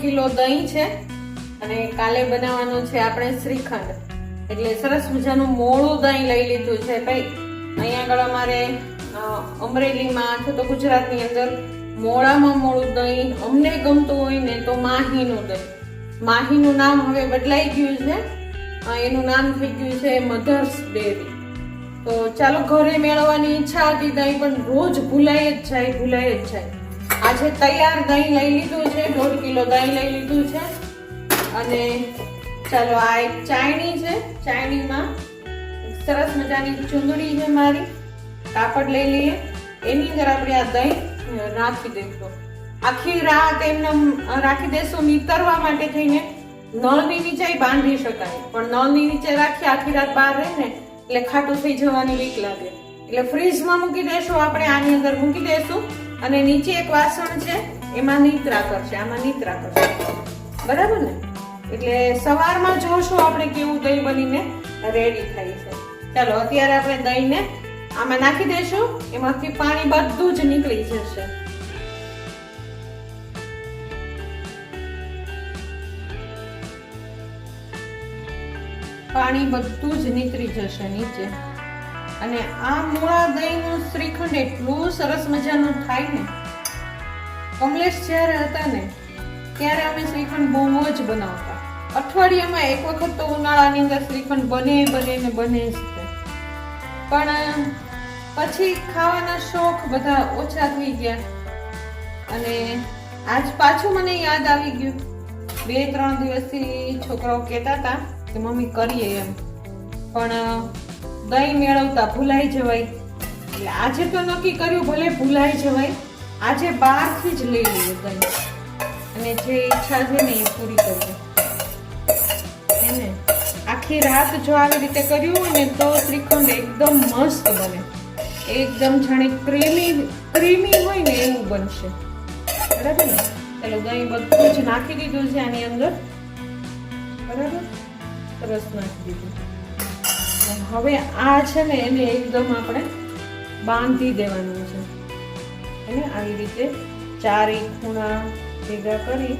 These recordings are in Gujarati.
કિલો દહીં છે અને કાલે બનાવવાનો છે આપણે શ્રીખંડ, એટલે સરસ મજાનું મોળું દહીં લઈ લીધું છે ભાઈ. અહીંયા આગળ અમારે અમરેલીમાં અથવા તો ગુજરાતની અંદર મોળામાં મોળું દહીં અમને ગમતું હોય ને તો માહીનું દહીં. માહીનું નામ હવે બદલાઈ ગયું છે, એનું નામ થઈ ગયું છે મધર્સ ડેરી. તો ચાલો, ઘરે મેળવવાની ઈચ્છા હતી દહીં, પણ રોજ ભૂલાઈ જ જાય. આજે તૈયાર દહીં લઈ લીધું છે, 1.5 કિલો દહીં લઈ લીધું છે. અને ચાલો, આ એક ચાયણી છે, ચાયણીમાં સરસ મજાની ચૂંદડી છે મારી, કાપડ લઈ લઈએ. એની અંદર આપણે આ દહીં નાખી દઈશું. આખી રાત એમને રાખી દેશું નીતરવા માટે થઈને. નળની નીચે બાંધી શકાય, પણ નળની નીચે રાખી આખી રાત બહાર રહે ને એટલે ખાટું થઈ જવાની બીક લાગે, એટલે ફ્રીજમાં મૂકી દેશું. આપણે આની અંદર મૂકી દેશું અને નીચે એક વાસણ છે એમાં નીતરા કરશે, આમાં નીતરા કરશે, બરાબર ને? એટલે સવારમાં જોશું આપણે કેવું દહીં બનીને રેડી થાય છે. ચાલો, અત્યારે આપણે દહીંને આમાં નાખી દેશું, એમાંથી પાણી બધું જ નીકળી જશે. પાણી બધું જ નીકળી જશે નીચે. અને આ મૂળા દહીંનું શ્રીખંડ એટલું સરસ મજાનું થાય ને. કમલેશ જ્યારે હતા ને ત્યારે અમે શ્રીખંડ બહુ જ બનાવતા. અઠવાડિયામાં એક વખત તો ઉનાળાની અંદર શ્રીખંડ બને જ છે. પણ પછી ખાવાના શોખ બધા ઓછા થઈ ગયા અને આજ પાછું મને યાદ આવી ગયું. 2-3 દિવસથી છોકરાઓ કહેતા હતા કે મમ્મી કરીએ એમ, પણ દહીં મેળવતા ભૂલાઈ જવાય. એટલે આજે તો નક્કી કર્યું, ભલે ભૂલાઈ જવાય, આજે બહારથી જ લઈ લઈએ દહીં અને જે ઈચ્છા છે ને એ પૂરી કરીએ. એને આખી રાત જો આવી રીતે કર્યું હોય ને તો શ્રીખંડ એકદમ મસ્ત બને, એકદમ જાણે ક્રીમી હોય ને એવું બનશે, બરાબર ને? ચાલો, દહીં બધું જ નાખી દીધું છે આની અંદર, બરાબર? સરસ નાખી દીધું. હવે આ છે ને એને એકદમ આપણે બાંધી દેવાનું છે. એને આવી રીતે ચારે ખૂણા ભેગા કરી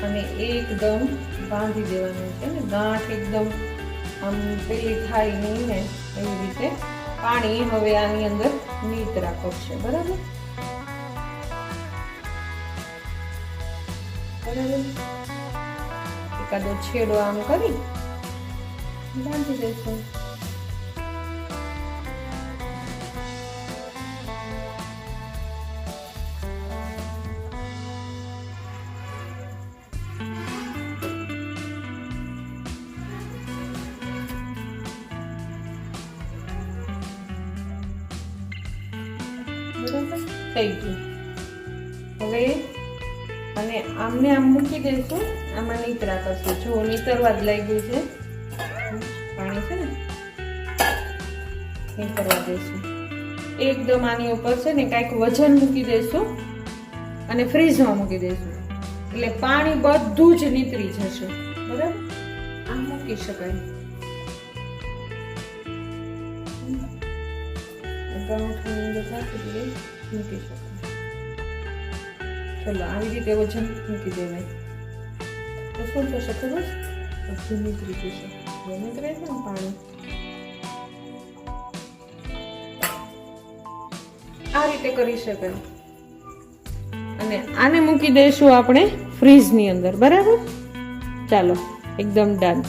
અને એકદમ બાંધી દેવાનું છે ને. ગાંઠ એકદમ આમ પેલી થાય નહીં ને એવી રીતે પાણી હવે આની અંદર નીતરા કરશે, બરાબર? એકાદો છેડો આમ કરી બાંધી દઈશું. થઈ ગયું. હવે અને આમને આમ મૂકી દઈશું, આમાં નીતરા કરશું. જો નીતરવા જ લાગ્યું છે, પાણી છે ને, નીતરવા દઈશું. એકદમ આની ઉપર છે ને કાંઈક વજન મૂકી દઈશું અને ફ્રીજમાં મૂકી દઈશું, એટલે પાણી બધું જ નીતરી જશે, બરાબર? આમ મૂકી શકાય. મૂકી શકાય. ચલો, આવી રીતે વજન મૂકી દેવાય તો શું થશે ખબર? બધું નીકળી જશે. નીકળે છે ને પાણી, આ રીતે કરી શકાય. અને આને મૂકી દઈશું આપણે ફ્રીજની અંદર, બરાબર? ચાલો, એકદમ ડન.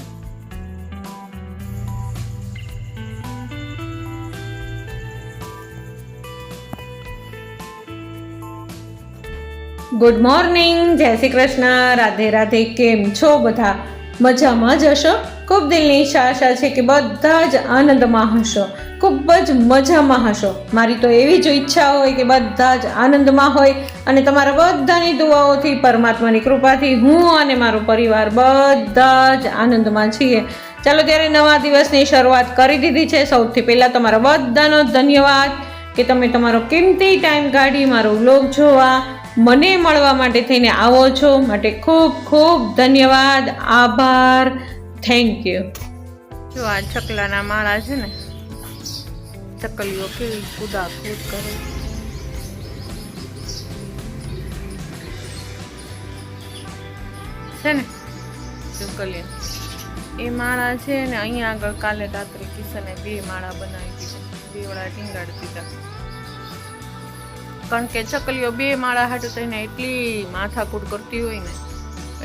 ગુડ મોર્નિંગ, જય શ્રી કૃષ્ણ, રાધે રાધે. કેમ છો બધા? મજામાં જ હશો. ખૂબ દિલની આશા છે કે બધા જ આનંદમાં હશો, ખૂબ જ મજામાં હશો. મારી તો એવી જ ઈચ્છા હોય કે બધા જ આનંદમાં હોય અને તમારા બધાની દુઆઓથી, પરમાત્માની કૃપાથી હું અને મારો પરિવાર બધા જ આનંદમાં છીએ. ચાલો, ત્યારે નવા દિવસની શરૂઆત કરી દીધી છે. સૌથી પહેલાં તમારા બધાનો ધન્યવાદ કે તમે તમારો કિંમતી ટાઈમ કાઢી મારો વ્લોગ જોવા, મને મળવા માટે થઈને આવો છો. માટે ખૂબ ખૂબ ધન્યવાદ, આભાર, થેન્ક યુ. જો આ ચકલાના માળા છે ને, ચકલીઓ કેવી કુદાકૂદ કરે. છે ને ચકલિયા એ માળા છે ને અહીંયા આગળ કાલે રાત્રે કિશને 2 માળા બનાવી દીધા, 2 વાળા ટીંગાડી દીધા. કારણ કે ચકલીઓ 2 માળા હાટું થઈને એટલી માથાકૂટ કરતી હોય ને,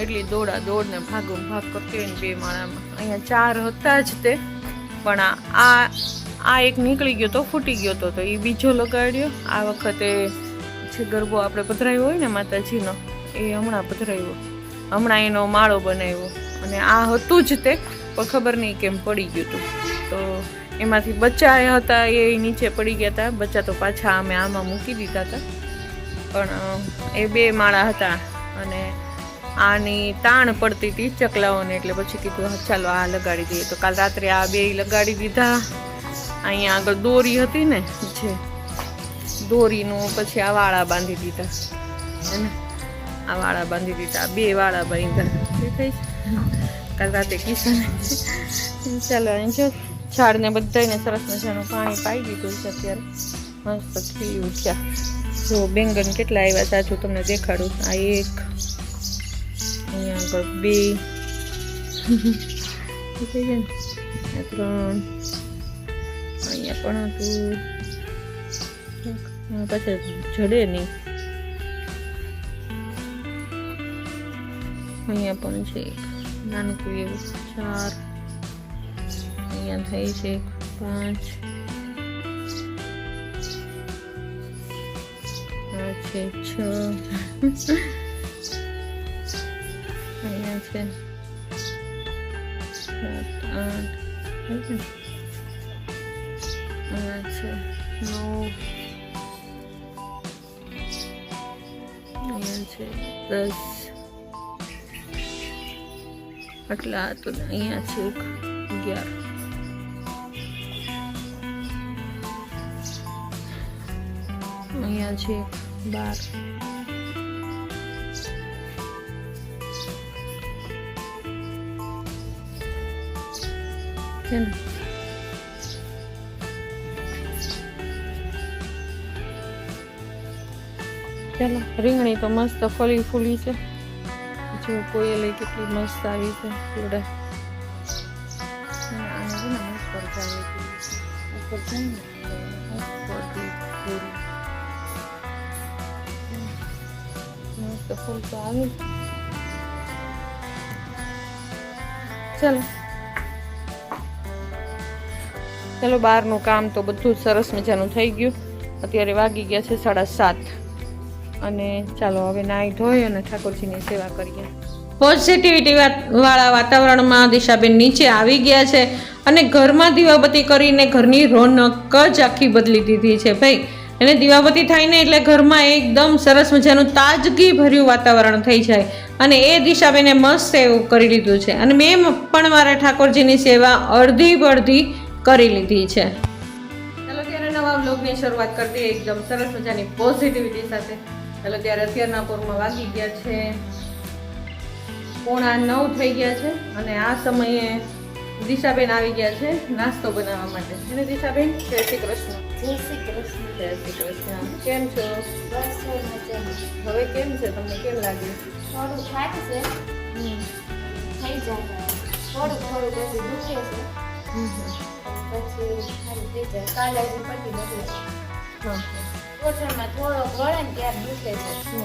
એટલી દોડ ને ભાગ કરતી હોય ને 2 માળામાં. અહીંયા 4 હતા જ તે, પણ આ એક નીકળી ગયો તો ફૂટી ગયો તો એ બીજો લગાડ્યો. આ વખતે જે ગરબો આપણે પધરાવ્યો હોય ને માતાજીનો, એ હમણાં પધરાવ્યો, હમણાં એનો માળો બનાવ્યો. અને આ હતું જ તે, પણ ખબર નહીં કેમ પડી ગયું હતું. તો એમાંથી બચ્ચા હતા એ નીચે પડી ગયા હતા. બચ્ચા તો પાછા અમે આમાં મૂકી દીધા હતા, પણ એ 2 માળા હતા અને આની તાણ પડતી હતી ચકલાઓને, એટલે પછી કીધું ચાલો આ લગાડી દઈએ. તો કાલ રાત્રે આ 2 લગાડી દીધા. અહીંયા આગળ દોરી હતી ને, જે દોરીનું પછી આ વાળા બાંધી દીધા, હે ને આ વાળા બાંધી દીધા, 2 વાળા બાંધ્યા. કાલ રાતે કિશન ચાલો અહીં જો ઝાડને બધાને સરસ મજાનું પાણી પાઈ દીધું છે. અત્યારે મસ્ત ખીલી ઉઠ્યા. જો બેંગન કેટલા આવ્યા સાચું તમને દેખાડું. આ 1, અહીંયા આગળ 2, 3, અહીંયા પણ હતું, પાછા જડે નહીં. અહીંયા પણ છે એક નાનકું એવું 4, અહીંયા થઈ છે 5, આ છે 6, અહીંયા છે 7, 8, અહીંયા છે 9, અહીંયા છે 10. આટલા તો અહીંયા છે 11. અહીંયા છે 12. છે ને ચાલો રીંગણી તો મસ્ત ફળી ફૂલી છે. જો કોયલી કેટલી મસ્ત આવી છે જોડે. આને છે ને ઉપર જાય ઉપર જાય ને મસ્ત ફૂલ તો આવે. ચાલો બહારનું કામ તો બધું સરસ મજાનું થઈ ગયું. અત્યારે વાગી ગયા છે 7:30 અને ચાલો હવે નાહી ધોઈ અને ઠાકોરજીની સેવા કરીએ. પોઝિટિવિટી વાળા વાતાવરણમાં દિશાબેન નીચે આવી ગયા છે અને ઘરમાં દીવાબત્તી કરીને ઘરની રોનક જ આખી બદલી દીધી છે ભાઈ. એને દીવાબત્તી થાય ને એટલે ઘરમાં એકદમ સરસ મજાનું તાજગી ભર્યું વાતાવરણ થઈ જાય અને એ દિશાબેને મસ્ત એવું કરી લીધું છે. અને મેં પણ મારા ઠાકોરજીની સેવા અડધી બડધી કરી લીધી છે. ચાલો ત્યારે નવા બ્લોગની શરૂઆત કરી દઈએ એકદમ સરસ મજાની પોઝિટિવિટી સાથે. ચાલો ત્યારે અત્યારના પૂરમાં વાગી ગયા છે 8:45 થઈ ગયા છે અને આ સમયે દિશાબેન આવી ગયા છે નાસ્તો બનાવવા માટે. અને દિશાબેન જય શ્રી કૃષ્ણ. જય શ્રી કૃષ્ણ. જય શ્રી કૃષ્ણ. કેમ છો? બસ મજામાં. હવે કેમ છે તમને? કેમ લાગ્યું? થોડું થાક છે, થઈ જાય. થોડું પછી દુખે છે, પછી સારું થઈ જાય. કાલે હજી પટ્ટી બદલાય. કોઠામાં થોડો વળે ને ત્યારે દુખે છે.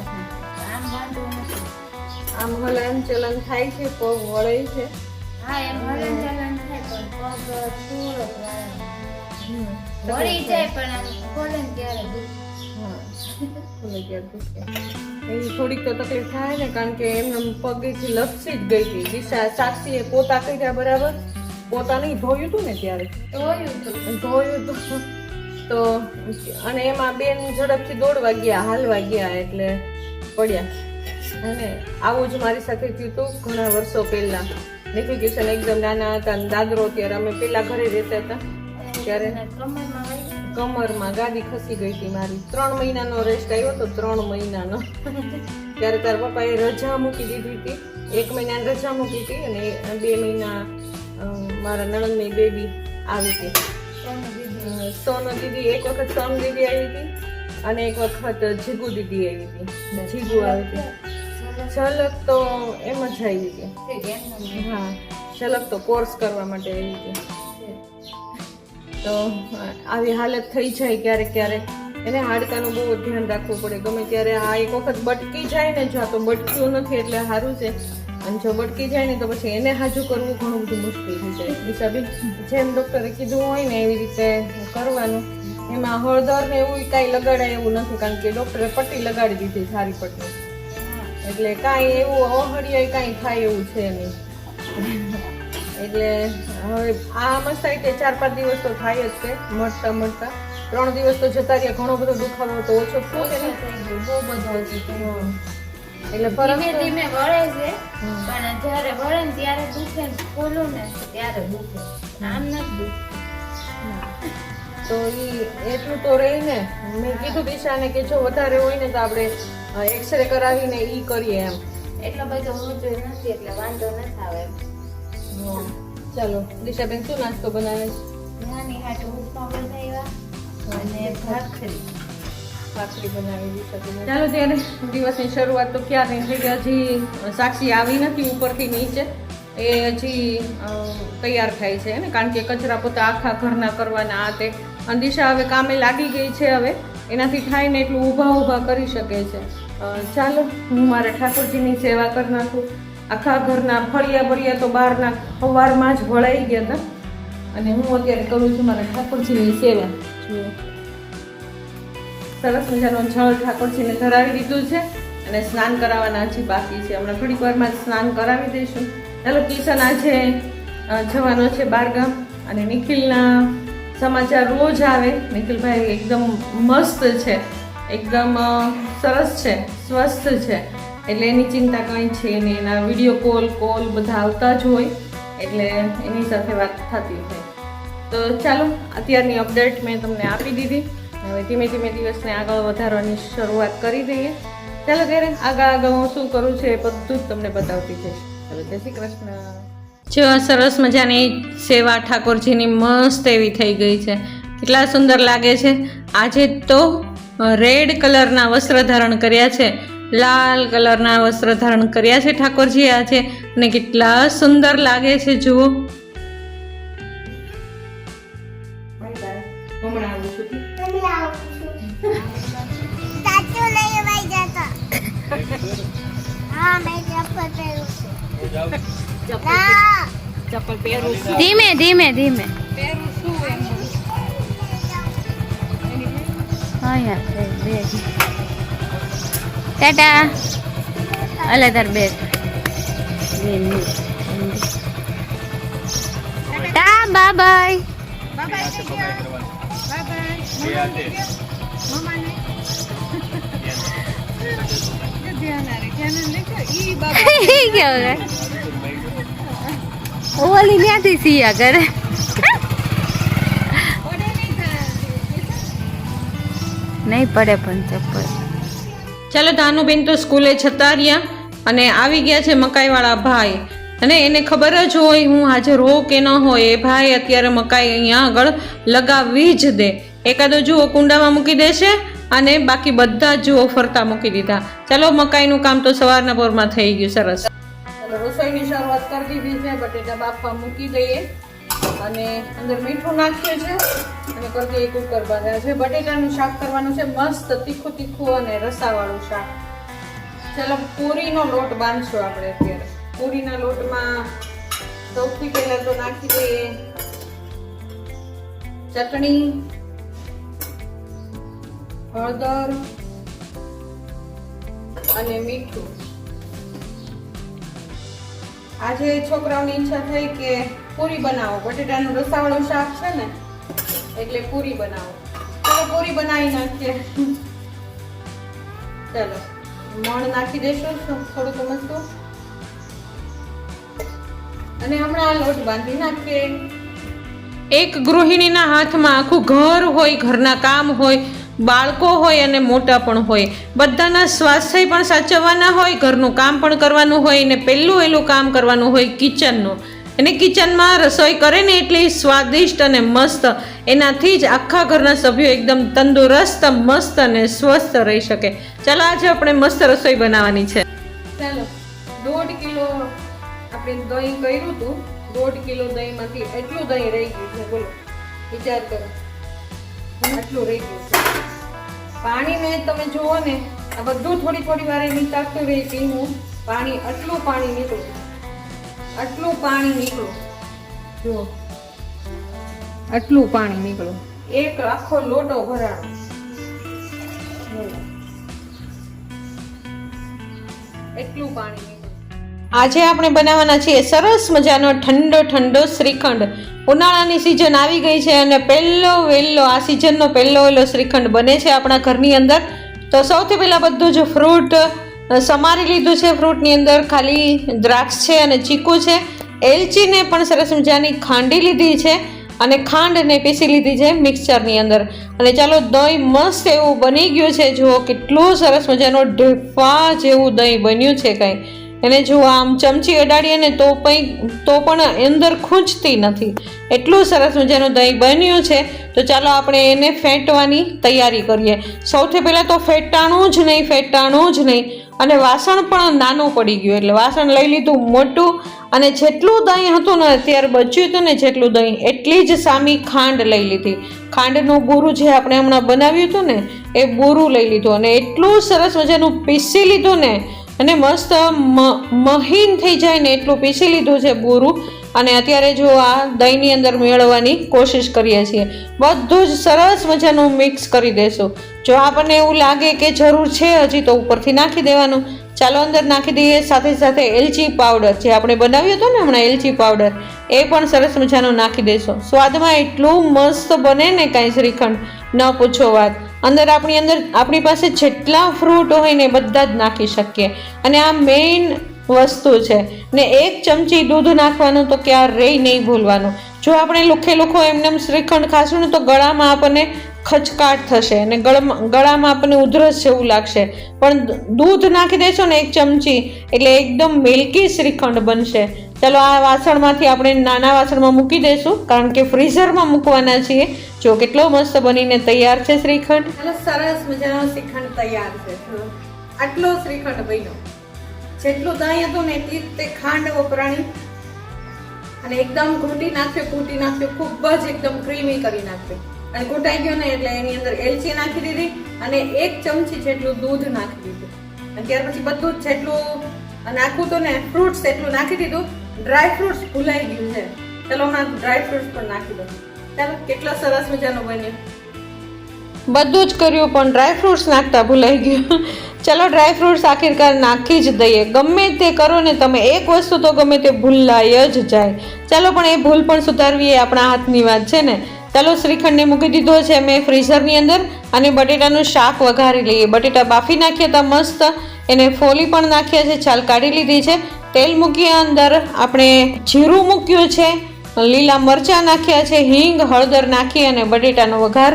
આમ વાંધો નથી. આમ હલન ચલન થાય છે, પગ વળે છે. હા એમ હલન ચલન થાય પણ પગ થોડો વળી જાય પણ આમ ખોલે ને ત્યારે દુખે. એવી થોડીક તો તકલીફ થાય ને, કારણ કે એમને પગેથી લપસી જ ગઈ હતી. દિશા સાક્ષીએ પોતા કર્યા બરાબર, પોતા નહીં ધોયું હતું ને ત્યારે ધોયું હતું તો, અને એમાં બેન ઝડપથી દોડવા ગયા, હાલવા ગયા એટલે પડ્યા. અને આવું જ મારી સાથે થયું હતું ઘણા વર્ષો પહેલા. નિખિલ કિશન એકદમ નાના હતા અને દાદરો ત્યારે અમે પેલા ઘરે રહેતા હતા ત્યારે કમરમાં ગાદી ખસી ગઈ હતી મારી. 3 મહિનાનો રેસ્ટ આવ્યો તો 3 મહિનાનો. ત્યારે તાર પપ્પાએ રજા મૂકી દીધી હતી. 1 મહિનાની રજા મૂકી હતી અને 2 મહિના મારા નણંદની બેબી આવી હતી. સોનુ દીદી, એક વખત સોનુ દીદી આવી હતી અને એક વખત જીગુ દીદી આવી હતી. જીગુ આવી હતી ઝલક તો એમ જ આવી હતી. ઠીક, હા, ઝલક તો કોર્સ કરવા માટે આવી હતી. તો આવી હાલત થઈ જાય ક્યારેક ક્યારેક. એને હાડકાનું બહુ ધ્યાન રાખવું પડે. ગમે ત્યારે આ એક વખત બટકી જાય ને, જો આ તો બટક્યું નથી એટલે સારું છે, અને જો બટકી જાય ને તો પછી એને હાજુ કરવું ઘણું બધું મુશ્કેલ થઈ જાય. દિશાબેન, જેમ ડૉક્ટરે કીધું હોય ને એવી રીતે કરવાનું. એમાં હળદર ને એવું કાંઈ લગાડાય એવું નથી, કારણ કે ડૉક્ટરે પટ્ટી લગાડી દીધી સારી પટ્ટી, એટલે કાંઈ એવું અહળિયાય કાંઈ થાય એવું છે નહીં. એટલે હવે આ મસાઈ તે 4-5 દિવસ તો થાય જ છે, મળતા 3 દિવસ તો જતા રહ્યા. ઘણો બધો દુખાવો તો ઓછો થયો કે નહીં? બહુ બધો હતી. એટલે ફરક ધીમે તો- ધીમે વળે છે, પણ જ્યારે વળે ને ત્યારે દુખે ને ખોલું ને ત્યારે દુખે, આમ નથી દુખતું. તો ઈ એટલું તો રહી ને. મેં કીધું દિશાને કે જો વધારે હોય ને તો આપણે એક્સરે કરાવીને ઈ કરીએ એમ. એટલો બધો ઊંચો નથી એટલે વાંધો નથી આવે. ચાલો દિશાબેન, શું નાસ્તો બનાવે છે? નાની હાટું ઉપમા બનાવ્યા અને ભાખરી. ભાખરી બનાવી દિશાબેન. ચાલો ત્યારે દિવસની શરૂઆત તો ક્યારની થઈ ગઈ. હજી સાક્ષી આવી નથી ઉપરથી નીચે, એ હજી તૈયાર થાય છે ને, કારણ કે કચરા પોતા આખા ઘરના કરવાના આ તે. અને દિશા હવે કામે લાગી ગઈ છે. હવે એનાથી થાય ને એટલું ઊભા કરી શકે છે. ચાલો હું મારા ઠાકોરજીની સેવા કરી નાખું. આખા ઘરના ફળિયા બળિયા તો બહારના સવારમાં જ વળાઈ ગયા હતા, અને હું અત્યારે કરું છું મારા ઠાકોરજીની સેવા. જુઓ, સરસ મજાનું જળ ઠાકોરજીને ધરાવી દીધું છે, અને સ્નાન કરાવવાના હજી બાકી છે. હમણાં થોડીક વારમાં જ સ્નાન કરાવી દઈશું. ચાલો, કિશન આજે જવાનો છે બહારગામ, અને નિખિલના સમાચાર રોજ આવે. નિખિલભાઈ એકદમ મસ્ત છે, એકદમ સરસ છે, સ્વસ્થ છે, એટલે એની ચિંતા કંઈ છે નહીં. એના વિડીયો કોલ બધા આવતા જ હોય, એટલે એની સાથે વાત થતી હોય. તો ચાલો, અત્યારની અપડેટ મેં તમને આપી દીધી. હવે ધીમે ધીમે દિવસને આગળ વધારવાની શરૂઆત કરી દઈએ. ચાલો ત્યારે આગળ હું શું કરું છું એ બધું જ તમને બતાવતી જઈશ. ચાલો, જય શ્રી કૃષ્ણ. જો સરસ મજાની સેવા ઠાકોરજીની મસ્ત એવી થઈ ગઈ છે. કેટલા સુંદર લાગે છે. આજે તો રેડ કલરના વસ્ત્ર ધારણ કર્યા છે, લાલ કલરના વસ્ત્ર ધારણ કર્યા છે ઠાકોરજી આજે, અને કેટલા સુંદર લાગે છે. જુઓ, હમણાં આવું છું. ચપ્પલ પહેરું છું. ધીમે ધીમે ધીમે. પહેરું છું એમ. હા યાર, બે ટાટા. અલે તાર બે ટા બાય બાય. ઓલી ત્યાંથી સિયા કરે. નહીં પડે પણ ચપ્પલ. ચાલો, ધાનુબેન તો સ્કૂલે જતા રહ્યા, અને આવી ગયા છે મકાઈવાળા ભાઈ. અને એને ખબર જ હોય હું હાજર હો કે ન હોય, એ ભાઈ અત્યારે મકાઈ અહીંયા આગળ લગાવવી જ દે. એકાદો જુઓ કુંડામાં મૂકી દેશે, અને બાકી બધા જ જુઓ ફરતા મૂકી દીધા. ચાલો, મકાઈનું કામ તો સવારના પોરમાં થઈ ગયું. સરસ. ચાલો, રસોઈની શરૂઆત કરી દીધી છે. બટેટા બાફવા મૂકી દઈએ, અને અંદર મીઠું નાખ્યું છે, અને કરી દઈએ કુકર બંધ. આજે બટેટાનું શાક કરવાનું છે, મસ્ત તીખું અને રસાવાળું શાક. ચાલો, પૂરીનો લોટ બાંધશું આપણે અત્યારે. પૂરીના લોટમાં સૌથી પહેલા તો નાખી દઈએ ચટણી, હળદર અને મીઠું. આજે છોકરાઓની ઈચ્છા થઈ કે પૂરી બનાવો, બટેટાનું રસાવાળું શાક છે ને એટલે પૂરી બનાવો. ચાલો, પૂરી બનાવી નાખીએ. ચાલો, મણ નાખી દઈશું થોડુંક મસ્તું, અને હમણાં લોટ બાંધી નાખીએ. એક ગૃહિણીના હાથમાં આખું ઘર હોય, ઘરના કામ હોય, બાળકો હોય અને મોટા પણ હોય, બધાના સ્વાસ્થ્ય પણ સાચવવાના હોય, ઘરનું કામ પણ કરવાનું હોય, અને પહેલું કામ કરવાનું હોય કિચનનું. અને કિચનમાં રસોઈ કરે ને એટલી સ્વાદિષ્ટ અને મસ્ત, એનાથી જ આખા ઘરના સભ્યો એકદમ તંદુરસ્ત, મસ્ત અને સ્વસ્થ રહી શકે. ચાલો, આજે આપણે મસ્ત રસોઈ બનાવવાની છે. ચાલો 1.5 કિલો આપણે દહીં કર્યું હતું, 1.5 કિલો દહીંમાંથી એટલું દહીં રહી ગયું છે. બોલો, વિચાર કરો, આટલું રહી ગયું છે. પાણીને તમે જુઓ ને, આ બધું થોડી થોડી વારે નીકળતું રહી પીવું પાણી, આટલું પાણી નીકળ્યું, આટલું પાણી નીકળ્યું, જુઓ આટલું પાણી નીકળ્યું, એક આખો લોટો ભરાણો. એટલું પાણી નીકળ્યું. આજે આપણે બનાવવાના છીએ સરસ મજાનો ઠંડો ઠંડો શ્રીખંડ. ઉનાળાની સિઝન આવી ગઈ છે અને આ સિઝનનો પહેલો શ્રીખંડ બને છે આપણા ઘરની અંદર. તો સૌથી પહેલા બધું જ ફ્રૂટ સમારી લીધું છે. ફ્રૂટની અંદર ખાલી દ્રાક્ષ છે અને ચીકુ છે. એલચીને પણ સરસ મજાની ખાંડી લીધી છે અને ખાંડને પીસી લીધી છે મિક્સચરની અંદર. અને ચાલો, દહીં મસ્ત એવું બની ગયું છે. જુઓ કેટલું સરસ મજાનો ઢેફા જેવું દહીં બન્યું છે. કંઈ એને જુઓ, આમ ચમચી અડાડીએ ને તો પણ અંદર ખૂંચતી નથી, એટલું સરસ મજાનું દહીં બન્યું છે. તો ચાલો આપણે એને ફેંટવાની તૈયારી કરીએ. સૌથી પહેલાં તો ફેટાણું જ નહીં. અને વાસણ પણ નાનું પડી ગયું, એટલે વાસણ લઈ લીધું મોટું. અને જેટલું દહીં હતું ને અત્યારે બચ્યું હતું ને, જેટલું દહીં એટલી જ સામી ખાંડ લઈ લીધી. ખાંડનું બૂરું જે આપણે હમણાં બનાવ્યું હતું ને, એ બૂરું લઈ લીધું અને એટલું સરસ મજાનું પીસી લીધું ને, અને મસ્ત મહીન થઈ જાય ને એટલું પીસી લીધું છે બૂરું. અને અત્યારે જો આ દહીંની અંદર મેળવવાની કોશિશ કરીએ છીએ. બધું જ સરસ મજાનું મિક્સ કરી દેશું. જો આપણને એવું લાગે કે જરૂર છે હજી, તો ઉપરથી નાખી દેવાનું. ચાલો અંદર નાખી દઈએ. સાથે સાથે એલચી પાવડર જે આપણે બનાવ્યો હતો ને હમણાં, એલચી પાવડર એ પણ સરસ મજાનું નાખી દેશું. સ્વાદમાં એટલું મસ્ત બને ને કાંઈ શ્રીખંડ, ન પૂછો વાત. આપણી પાસે જેટલા ફ્રૂટ હોય ને બધા જ નાખી શકીએ. અને આ મેઇન વસ્તુ છે. ને 1 ચમચી દૂધ નાખવાનું તો ક્યારેય નહીં ભૂલવાનું. જો આપણે લુખો એમને શ્રીખંડ ખાશું ને તો ગળામાં આપણને ખચકાટ થશે અને ગળામાં આપણને ઉધરસ જેવું લાગશે. પણ દૂધ નાખી દેશો ને 1 ચમચી, એટલે એકદમ મિલ્કી શ્રીખંડ બનશે. ચાલો, આ વાસણમાંથી આપણે નાના વાસણમાં મૂકી દઈશું, કારણ કે ફ્રીઝરમાં મૂકવાના છીએ. જો કેટલો મસ્ત બનીને તૈયાર છે શ્રીખંડ. સરસ મજાનો શ્રીખંડ તૈયાર છે. આટલો શ્રીખંડ બન્યો. જેટલું દહીં હતું ને એટલી તે ખાંડ વપરાણી અને એકદમ કૂટી નાખ્યું, ખૂબ જ એકદમ ક્રીમી કરી નાખ્યું. અને કૂટાઈ ગયો ને એટલે એની અંદર એલચી નાખી દીધી અને 1 ચમચી જેટલું દૂધ નાખી દીધું. અને ત્યાર પછી બધું જ જેટલું નાખવું તો ને ફ્રૂટ્સ એટલું નાખી દીધું. ડ્રાય ફ્રૂટ્સ ભૂલાઈ ગયું છે. ચાલો હમણાં ડ્રાય ફ્રૂટ્સ પણ નાખી દઉં. ચાલો, કેટલો સરસ મજાનું બન્યું. બધું જ કર્યું પણ ડ્રાય ફ્રૂટ્સ નાખતા ભૂલાઈ ગયું. ચાલો, ડ્રાય ફ્રૂટ્સ આખિરકાર નાખી જ દઈએ. ગમે તે કરો ને તમે, એક વસ્તુ તો ગમે તે ભૂલાઈ જ જાય. ચાલો, પણ એ ભૂલ પણ સુધારવી એ આપણા હાથની વાત છે ને. ચાલો, શ્રીખંડને મૂકી દીધો છે મેં ફ્રીઝરની અંદર. અને બટેટાનું શાક વઘારી લઈએ. બટેટા બાફી નાખ્યા હતા મસ્ત, એને ફોલી પણ નાખ્યા છે, છાલ કાઢી લીધી છે. તેલ મૂકીએ, અંદર આપણે જીરું મૂક્યું છે, લીલા મરચાં નાખ્યા છે, હિંગ, હળદર નાખી અને બટેટાનો વઘાર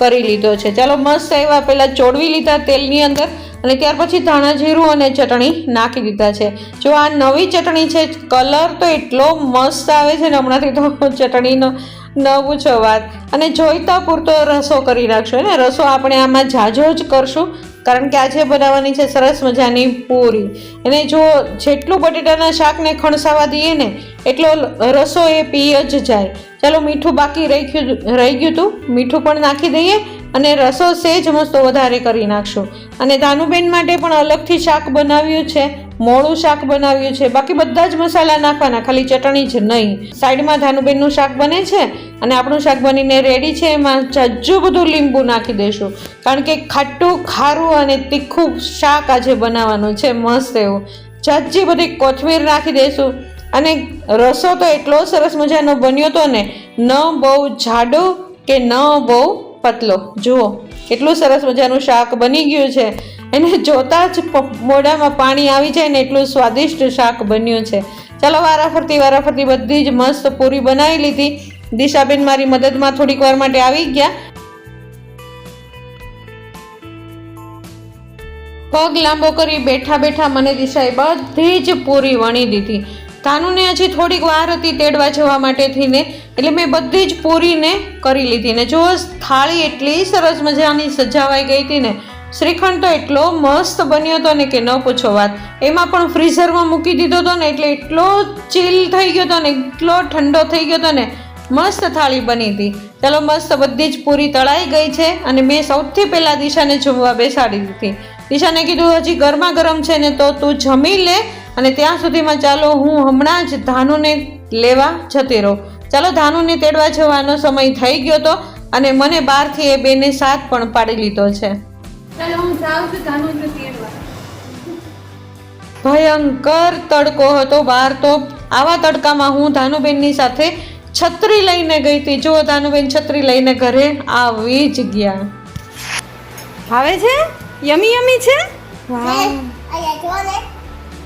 કરી લીધો છે. ચાલો, મસ્ત એવા પહેલાં ચોળવી લીધા તેલની અંદર અને ત્યાર પછી ધાણા જીરું અને ચટણી નાખી દીધા છે. જો આ નવી ચટણી છે, કલર તો એટલો મસ્ત આવે છે ને હમણાંથી તો ચટણીનો ન પૂછો વાત. અને જોઈતા પૂરતો રસો કરી નાખશો ને. રસો આપણે આમાં ઝાઝો જ કરશું, કારણ કે આજે બનાવવાની છે સરસ મજાની પૂરી. અને જો જેટલું બટેટાના શાકને ખણસાવા દઈએ ને એટલો રસો એ પી જ જાય. ચાલો, મીઠું બાકી રહી ગયું હતું, મીઠું પણ નાખી દઈએ અને રસો સેજ મસ્ત વધારે કરી નાખશું. અને ધાનુબેન માટે પણ અલગથી શાક બનાવ્યું છે, મોળું શાક બનાવ્યું છે. બાકી બધા જ મસાલા નાખવાના, ખાલી ચટણી જ નહીં. સાઈડમાં ધાનુબેનનું શાક બને છે અને આપણું શાક બનીને રેડી છે. એમાં જાજુ બધું લીંબુ નાખી દઈશું, કારણ કે ખાટું, ખારું અને તીખું શાક આજે બનાવવાનું છે મસ્ત એવું. જાજી બધી કોથમીર નાખી દઈશું. અને રસો તો એટલો સરસ મજાનો બન્યો હતો ને, ન બહુ જાડો કે ન બહુ પતલો. જુઓ કેટલું સરસ મજાનું શાક બની ગયું છે. એને જોતા જ મોઢામાં પાણી આવી જાય ને એટલું સ્વાદિષ્ટ શાક બન્યું છે. ચાલો, વારાફરતી બધી જ મસ્ત પૂરી બનાવી લીધી. દિશાબેન મારી મદદમાં થોડીક વાર માટે આવી ગયા. પગ લાંબો કરી બેઠા મને દિશાએ બધી જ પૂરી વણી દીધી. તાનુને હજી થોડીક વાર હતી તેડવા જવા માટે થઈને, એટલે મેં બધી જ પૂરીને કરી લીધી. ને જો થાળી એટલી સરસ મજાની સજાવાઈ ગઈ હતી ને, શ્રીખંડ તો એટલો મસ્ત બન્યો હતો ને કે ન પૂછો વાત. એમાં પણ ફ્રીઝરમાં મૂકી દીધો હતો ને એટલે એટલો ચીલ થઈ ગયો હતો ને, એટલો ઠંડો થઈ ગયો હતો ને, મસ્ત થાળી બની હતી. ચાલો મસ્ત બધી જ પૂરી તળાઈ ગઈ છે અને મેં સૌથી પહેલાં દિશાને જમવા બેસાડી દીધી. દિશાને કીધું હજી ગરમા ગરમ છે ને તો તું જમી લે, અને ત્યાં સુધીમાં ચાલો હું હમણાં જ ધાનુને લેવા જતી રહું. ચાલો ધાનુને તેડવા જવાનો સમય થઈ ગયો હતો અને મને બહારથી એ બેને સાથ પણ પાડી લીધો છે. ચાલો હું જાઉં છું ધાનુને તેડવા. ભયંકર તડકો હતો બહાર, તો આવા તડકામાં હું ધાનુબેનની સાથે છત્રી લઈને ગઈ હતી. જો ધાનુબેન છત્રી લઈને ઘરે આવી જ ગયા. આવે છે? યમી યમી છે?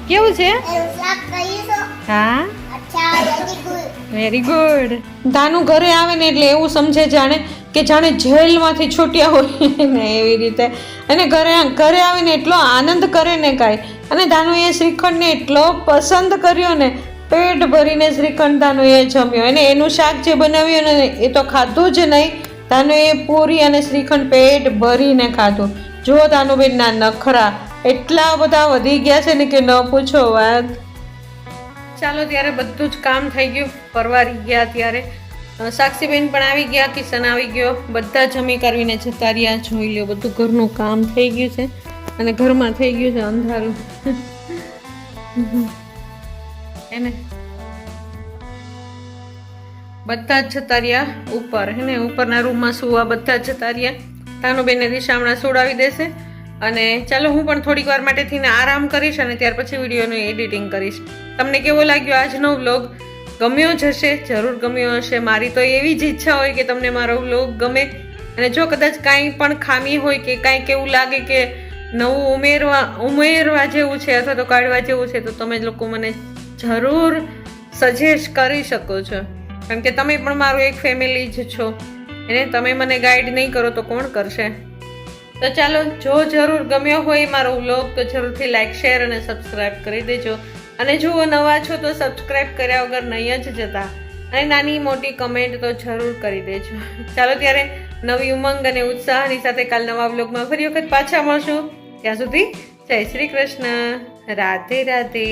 કેવું છે? હા, વેરી ગુડ. ધાનુ ઘરે આવે ને એટલે એવું સમજે જાણે જેલમાંથી છૂટ્યા હોય ને એવી રીતે. અને ઘરે આવીને એટલો આનંદ કરે ને કાંઈ. અને ધાનુએ શ્રીખંડને એટલો પસંદ કર્યો ને, પેટ ભરીને શ્રીખંડ ધાનુએ જમ્યો. અને એનું શાક જે બનાવ્યું ને એ તો ખાધું જ નહીં. ધાનુએ પૂરી અને શ્રીખંડ પેટ ભરીને ખાધું. જો ધાનુબેનના નખરા એટલા બધા વધી ગયા છે ને કે ન પૂછો વાત. ચાલો ત્યારે બધું જ કામ થઈ ગયું, પરવારી ગયા. ત્યારે સાક્ષીબેન પણ આવી ગયા, કિશન આવી ગયો, બધા જમી કરીને જતા રહ્યા. જોઈ લ્યો બધું ઘરનું કામ થઈ ગયું છે અને ઘરમાં થઈ ગયું છે અંધારું. એને બધા જ જતા રહ્યા ઉપર, હે ને ઉપરના રૂમમાં સુવા બધા જ જતા રહ્યા. ધાનુબેનને દિશા હમણાં સુડાવી દેશે અને ચાલો હું પણ થોડીક વાર માટે થઈને આરામ કરીશ અને ત્યાર પછી વિડીયોનું એડિટિંગ કરીશ. તમને કેવો લાગ્યો આજનો વ્લોગ? ગમ્યો જ હશે, જરૂર ગમ્યો હશે. મારી તો એવી જ ઈચ્છા હોય કે તમને મારો વ્લોગ ગમે. અને જો કદાચ કાંઈ પણ ખામી હોય કે કાંઈક એવું લાગે કે નવું ઉમેરવા જેવું છે અથવા તો કાઢવા જેવું છે તો તમે લોકો મને જરૂર સજેસ્ટ કરી શકો છો, કારણ કે તમે પણ મારું એક ફેમિલી જ છો. એને તમે મને ગાઈડ નહીં કરો તો કોણ કરશે? તો ચાલો, જો જરૂર ગમ્યો હોય મારો વ્લોગ તો જરૂરથી લાઈક, શેર અને સબસ્ક્રાઈબ કરી દેજો. અને જો નવા છો તો સબસ્ક્રાઈબ કર્યા વગર નહીં જ જતા, અને નાની મોટી કમેન્ટ તો જરૂર કરી દેજો. ચાલો ત્યારે નવી ઉમંગ અને ઉત્સાહની સાથે કાલ નવા વ્લોગમાં ફરી વખત પાછા મળશું. ત્યાં સુધી જય શ્રી કૃષ્ણ, રાધે રાધે.